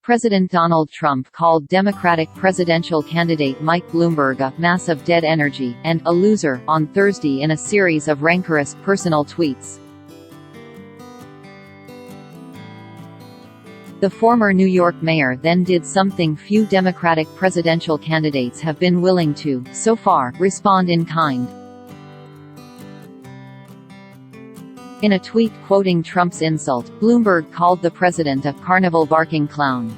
President Donald Trump called Democratic presidential candidate Mike Bloomberg a «mass of dead energy» and «a loser» on Thursday in a series of rancorous, personal tweets. The former New York mayor then did something few Democratic presidential candidates have been willing to, so far, respond in kind. In a tweet quoting Trump's insult, Bloomberg called the president a carnival-barking clown.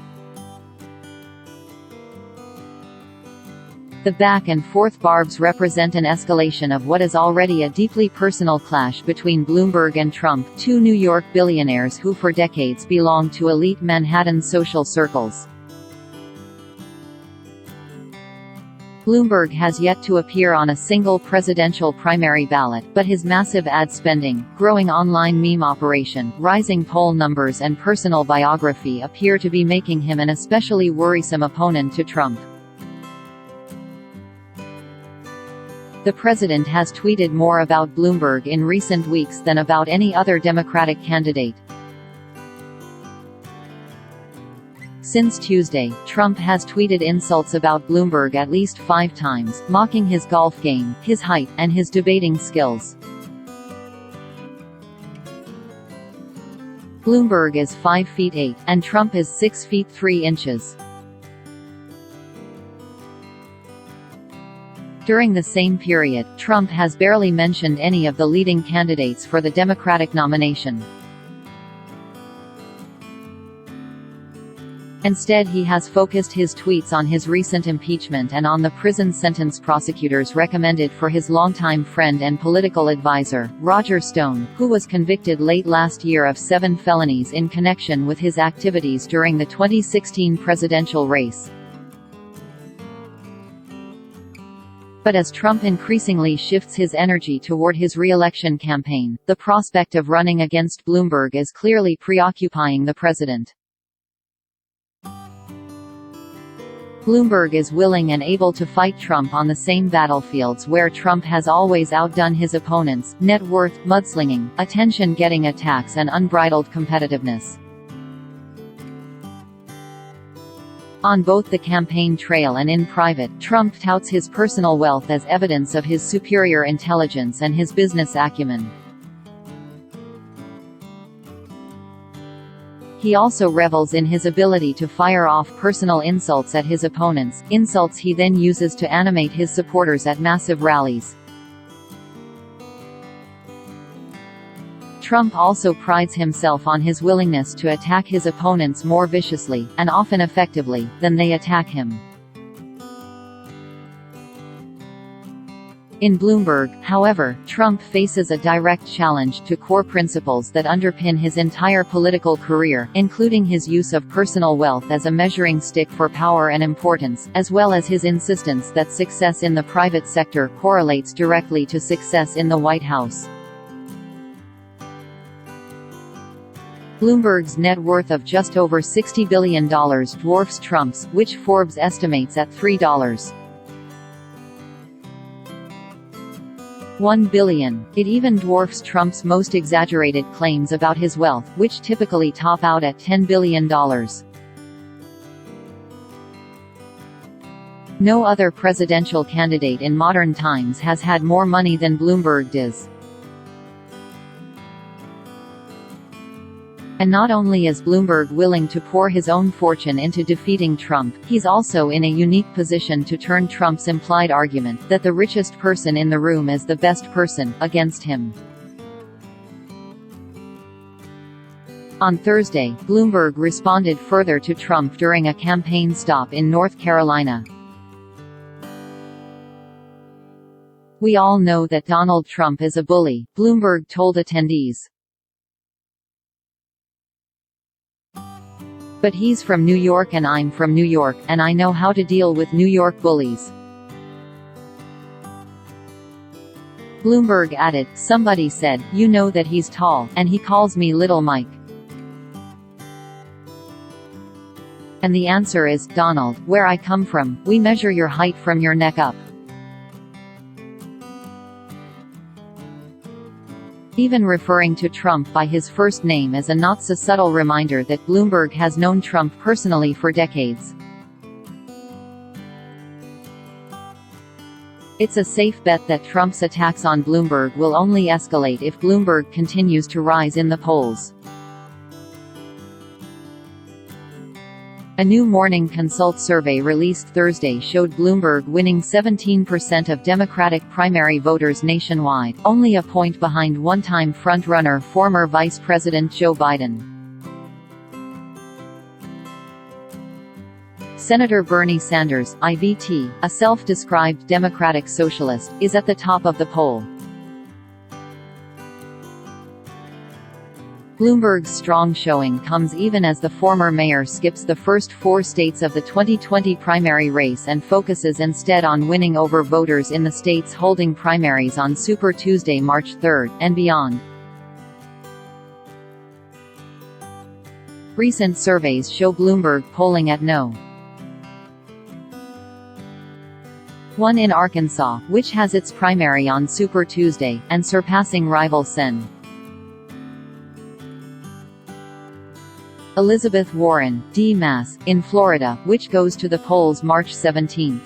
The back-and-forth barbs represent an escalation of what is already a deeply personal clash between Bloomberg and Trump, two New York billionaires who for decades belonged to elite Manhattan social circles. Bloomberg has yet to appear on a single presidential primary ballot, but his massive ad spending, growing online meme operation, rising poll numbers and personal biography appear to be making him an especially worrisome opponent to Trump. The president has tweeted more about Bloomberg in recent weeks than about any other Democratic candidate. Since Tuesday, Trump has tweeted insults about Bloomberg at least 5 times, mocking his golf game, his height, and his debating skills. Bloomberg is 5 feet 8, and Trump is 6 feet 3 inches. During the same period, Trump has barely mentioned any of the leading candidates for the Democratic nomination. Instead, he has focused his tweets on his recent impeachment and on the prison sentence prosecutors recommended for his longtime friend and political advisor, Roger Stone, who was convicted late last year of 7 felonies in connection with his activities during the 2016 presidential race. But as Trump increasingly shifts his energy toward his re-election campaign, the prospect of running against Bloomberg is clearly preoccupying the president. Bloomberg is willing and able to fight Trump on the same battlefields where Trump has always outdone his opponents: net worth, mudslinging, attention-getting attacks and unbridled competitiveness. On both the campaign trail and in private, Trump touts his personal wealth as evidence of his superior intelligence and his business acumen. He also revels in his ability to fire off personal insults at his opponents, insults he then uses to animate his supporters at massive rallies. Trump also prides himself on his willingness to attack his opponents more viciously, and often effectively, than they attack him. In Bloomberg, however, Trump faces a direct challenge to core principles that underpin his entire political career, including his use of personal wealth as a measuring stick for power and importance, as well as his insistence that success in the private sector correlates directly to success in the White House. Bloomberg's net worth of just over $60 billion dwarfs Trump's, which Forbes estimates at $3.1 billion. It even dwarfs Trump's most exaggerated claims about his wealth, which typically top out at $10 billion. No other presidential candidate in modern times has had more money than Bloomberg does. And not only is Bloomberg willing to pour his own fortune into defeating Trump, he's also in a unique position to turn Trump's implied argument, that the richest person in the room is the best person, against him. On Thursday, Bloomberg responded further to Trump during a campaign stop in North Carolina. "We all know that Donald Trump is a bully," Bloomberg told attendees. "But he's from New York and I'm from New York, and I know how to deal with New York bullies." Bloomberg added, "Somebody said, you know that he's tall, and he calls me Little Mike. And the answer is, Donald, where I come from, we measure your height from your neck up." even referring to Trump by his first name as a not-so-subtle reminder that Bloomberg has known Trump personally for decades. It's a safe bet that Trump's attacks on Bloomberg will only escalate if Bloomberg continues to rise in the polls. A new Morning Consult survey released Thursday showed Bloomberg winning 17% of Democratic primary voters nationwide, only a point behind one-time front-runner former Vice President Joe Biden. Senator Bernie Sanders, IVT, a self-described Democratic socialist, is at the top of the poll. Bloomberg's strong showing comes even as the former mayor skips the first 4 states of the 2020 primary race and focuses instead on winning over voters in the states holding primaries on Super Tuesday, March 3, and beyond. Recent surveys show Bloomberg polling at No. 1 in Arkansas, which has its primary on Super Tuesday, and surpassing rival Sen. Elizabeth Warren, D. Mass, in Florida, which goes to the polls March 17.